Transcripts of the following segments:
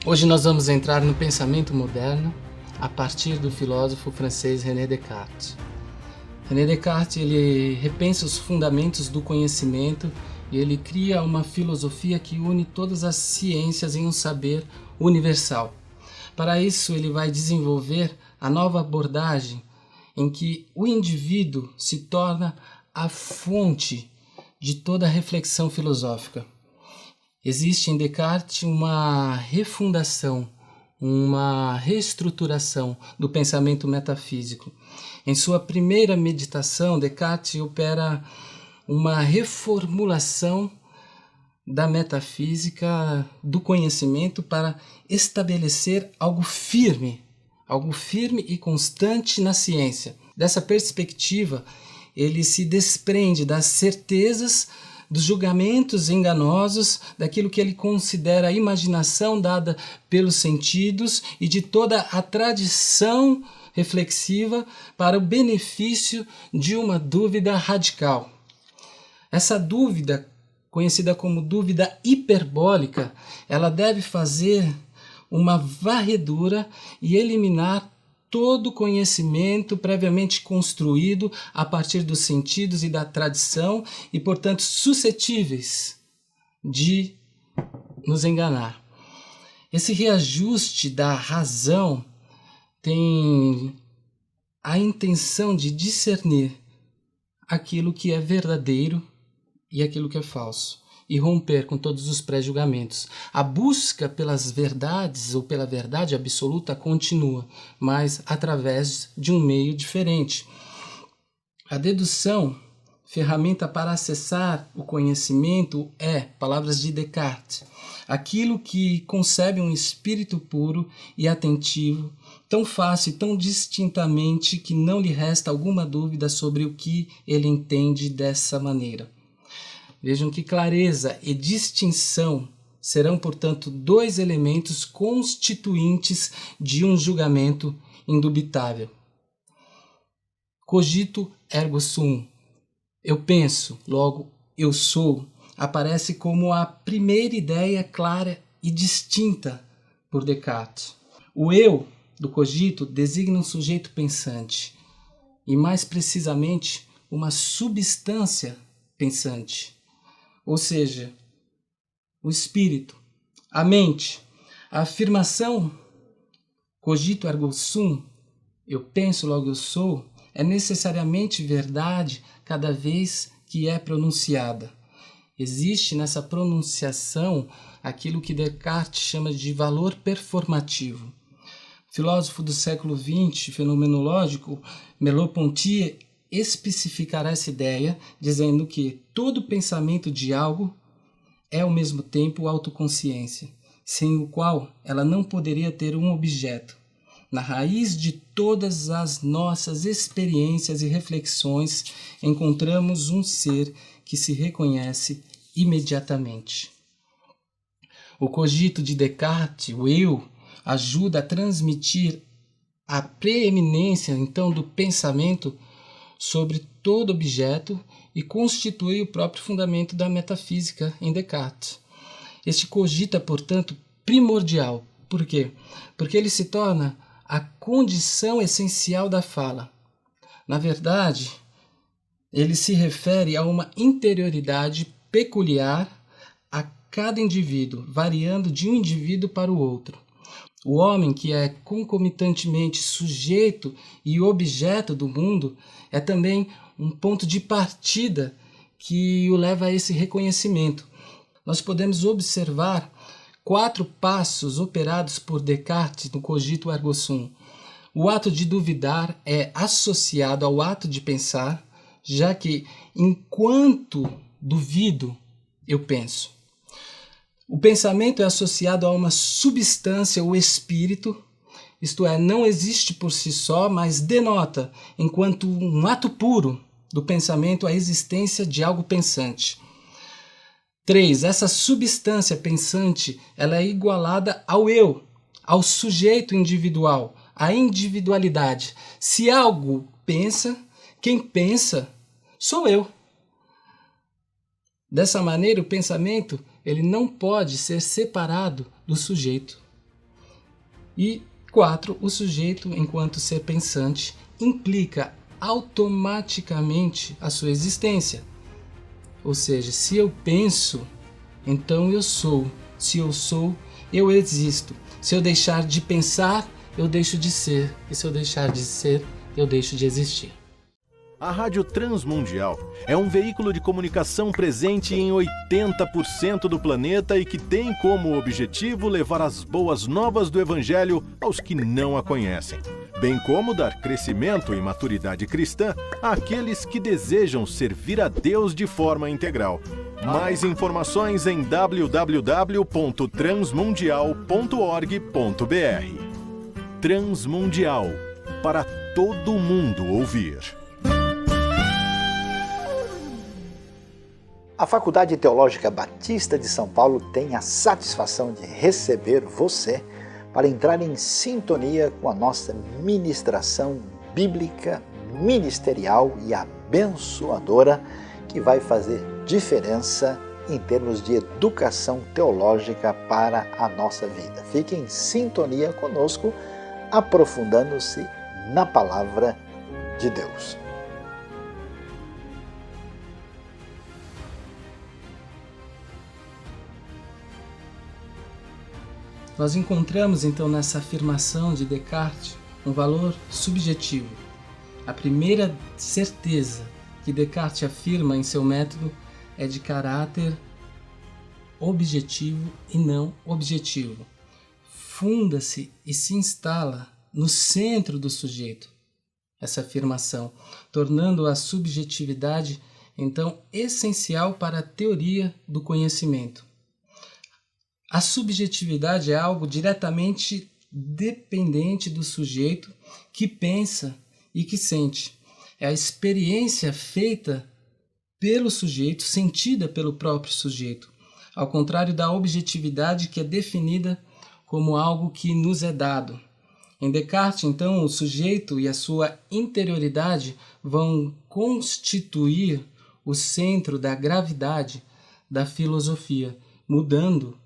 Hoje nós vamos entrar no pensamento moderno a partir do filósofo francês René Descartes. René Descartes ele repensa os fundamentos do conhecimento e ele cria uma filosofia que une todas as ciências em um saber universal. Para isso ele vai desenvolver a nova abordagem em que o indivíduo se torna a fonte de toda a reflexão filosófica. Existe em Descartes uma refundação, uma reestruturação do pensamento metafísico. Em sua primeira meditação, Descartes opera uma reformulação da metafísica, do conhecimento, para estabelecer algo firme e constante na ciência. Dessa perspectiva, ele se desprende das certezas, dos julgamentos enganosos, daquilo que ele considera a imaginação dada pelos sentidos e de toda a tradição reflexiva para o benefício de uma dúvida radical. Essa dúvida, conhecida como dúvida hiperbólica, ela deve fazer uma varredura e eliminar todo conhecimento previamente construído a partir dos sentidos e da tradição e, portanto, suscetíveis de nos enganar. Esse reajuste da razão tem a intenção de discernir aquilo que é verdadeiro e aquilo que é falso, e romper com todos os pré-julgamentos. A busca pelas verdades ou pela verdade absoluta continua, mas através de um meio diferente. A dedução, ferramenta para acessar o conhecimento, é, palavras de Descartes, aquilo que concebe um espírito puro e atentivo, tão fácil e tão distintamente que não lhe resta alguma dúvida sobre o que ele entende dessa maneira. Vejam que clareza e distinção serão, portanto, dois elementos constituintes de um julgamento indubitável. Cogito ergo sum. Eu penso, logo eu sou, aparece como a primeira ideia clara e distinta por Descartes. O eu do cogito designa um sujeito pensante e, mais precisamente, uma substância pensante. Ou seja, o espírito, a mente. A afirmação cogito ergo sum, eu penso, logo eu sou, é necessariamente verdade cada vez que é pronunciada. Existe nessa pronunciação aquilo que Descartes chama de valor performativo. O filósofo do século XX, fenomenológico, Merleau-Ponty, especificará essa ideia, dizendo que todo pensamento de algo é ao mesmo tempo autoconsciência, sem o qual ela não poderia ter um objeto. Na raiz de todas as nossas experiências e reflexões encontramos um ser que se reconhece imediatamente. O cogito de Descartes, o eu, ajuda a transmitir a preeminência, então, do pensamento sobre todo objeto e constitui o próprio fundamento da metafísica em Descartes. Este cogito é, portanto, primordial. Por quê? Porque ele se torna a condição essencial da fala. Na verdade, ele se refere a uma interioridade peculiar a cada indivíduo, variando de um indivíduo para o outro. O homem, que é concomitantemente sujeito e objeto do mundo, é também um ponto de partida que o leva a esse reconhecimento. Nós podemos observar 4 passos operados por Descartes no cogito ergo sum. O ato de duvidar é associado ao ato de pensar, já que, enquanto duvido, eu penso. O pensamento é associado a uma substância ou espírito, isto é, não existe por si só, mas denota, enquanto um ato puro do pensamento, a existência de algo pensante. 3. Essa substância pensante ela é igualada ao eu, ao sujeito individual, à individualidade. Se algo pensa, quem pensa sou eu. Dessa maneira, o pensamento ele não pode ser separado do sujeito. E 4. O sujeito, enquanto ser pensante, implica automaticamente a sua existência. Ou seja, se eu penso, então eu sou. Se eu sou, eu existo. Se eu deixar de pensar, eu deixo de ser. E se eu deixar de ser, eu deixo de existir. A Rádio Transmundial é um veículo de comunicação presente em 80% do planeta e que tem como objetivo levar as boas novas do Evangelho aos que não a conhecem, bem como dar crescimento e maturidade cristã àqueles que desejam servir a Deus de forma integral. Mais informações em www.transmundial.org.br. Transmundial, para todo mundo ouvir. A Faculdade Teológica Batista de São Paulo tem a satisfação de receber você para entrar em sintonia com a nossa ministração bíblica, ministerial e abençoadora, que vai fazer diferença em termos de educação teológica para a nossa vida. Fique em sintonia conosco, aprofundando-se na Palavra de Deus. Nós encontramos então nessa afirmação de Descartes um valor subjetivo. A primeira certeza que Descartes afirma em seu método é de caráter objetivo e não objetivo. Funda-se e se instala no centro do sujeito essa afirmação, tornando a subjetividade então essencial para a teoria do conhecimento. A subjetividade é algo diretamente dependente do sujeito que pensa e que sente. É a experiência feita pelo sujeito, sentida pelo próprio sujeito, ao contrário da objetividade que é definida como algo que nos é dado. Em Descartes, então, o sujeito e a sua interioridade vão constituir o centro da gravidade da filosofia, mudando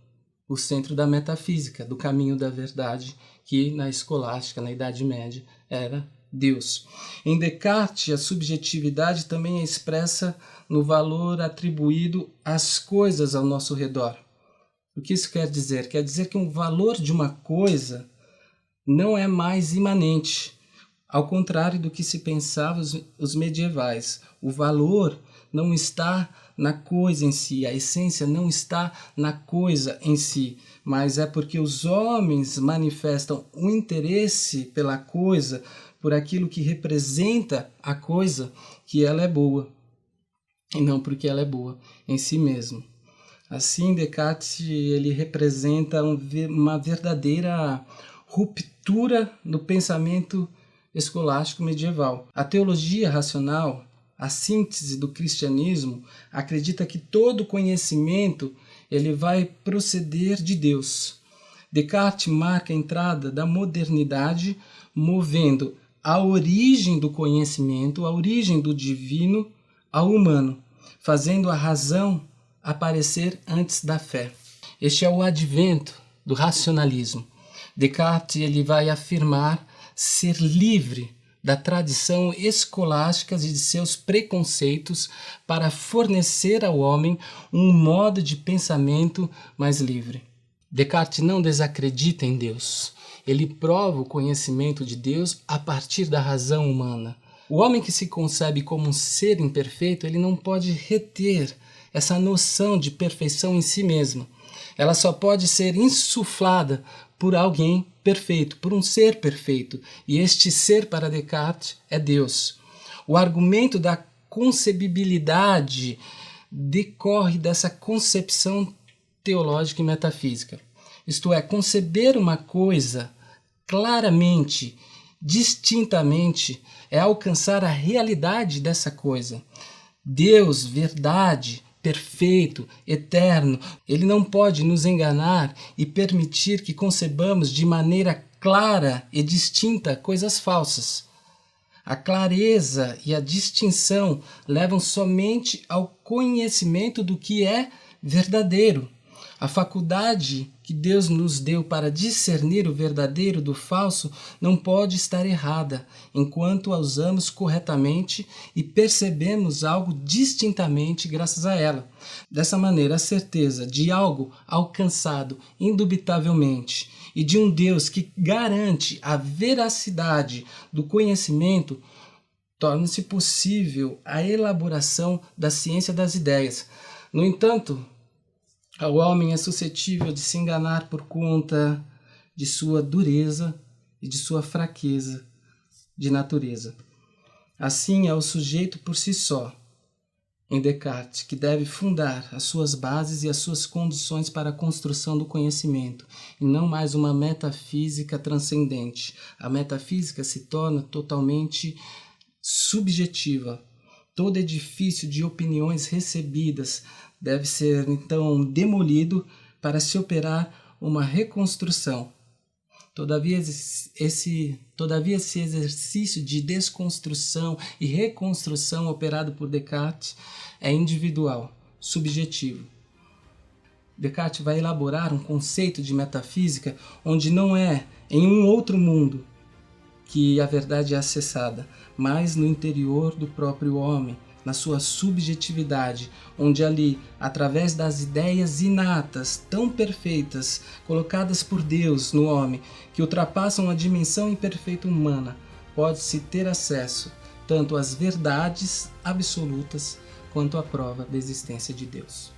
o centro da metafísica, do caminho da verdade, que na escolástica, na Idade Média, era Deus. Em Descartes, a subjetividade também é expressa no valor atribuído às coisas ao nosso redor. O que isso quer dizer? Quer dizer que o valor de uma coisa não é mais imanente, ao contrário do que se pensava os medievais. O valor não está na coisa em si, a essência não está na coisa em si, mas é porque os homens manifestam um interesse pela coisa, por aquilo que representa a coisa, que ela é boa, e não porque ela é boa em si mesmo. Assim, Descartes ele representa uma verdadeira ruptura no pensamento escolástico medieval. A teologia racional, a síntese do cristianismo, acredita que todo conhecimento ele vai proceder de Deus. Descartes marca a entrada da modernidade, movendo a origem do conhecimento, a origem do divino ao humano, fazendo a razão aparecer antes da fé. Este é o advento do racionalismo. Descartes ele vai afirmar ser livre da tradição escolástica e de seus preconceitos para fornecer ao homem um modo de pensamento mais livre. Descartes não desacredita em Deus. Ele prova o conhecimento de Deus a partir da razão humana. O homem que se concebe como um ser imperfeito, ele não pode reter essa noção de perfeição em si mesmo. Ela só pode ser insuflada por alguém perfeito, por um ser perfeito. E este ser para Descartes é Deus. O argumento da concebibilidade decorre dessa concepção teológica e metafísica. Isto é, conceber uma coisa claramente, distintamente, é alcançar a realidade dessa coisa. Deus, verdade, perfeito, eterno, ele não pode nos enganar e permitir que concebamos de maneira clara e distinta coisas falsas. A clareza e a distinção levam somente ao conhecimento do que é verdadeiro. A faculdade que Deus nos deu para discernir o verdadeiro do falso não pode estar errada, enquanto a usamos corretamente e percebemos algo distintamente graças a ela. Dessa maneira, a certeza de algo alcançado indubitavelmente e de um Deus que garante a veracidade do conhecimento torna-se possível a elaboração da ciência das ideias. No entanto, o homem é suscetível de se enganar por conta de sua dureza e de sua fraqueza de natureza. Assim é o sujeito por si só, em Descartes, que deve fundar as suas bases e as suas condições para a construção do conhecimento, e não mais uma metafísica transcendente. A metafísica se torna totalmente subjetiva. Todo edifício de opiniões recebidas deve ser, então, demolido para se operar uma reconstrução. Todavia, esse exercício de desconstrução e reconstrução operado por Descartes é individual, subjetivo. Descartes vai elaborar um conceito de metafísica onde não é em um outro mundo que a verdade é acessada, mas no interior do próprio homem, na sua subjetividade, onde ali, através das ideias inatas, tão perfeitas, colocadas por Deus no homem, que ultrapassam a dimensão imperfeita humana, pode-se ter acesso tanto às verdades absolutas quanto à prova da existência de Deus.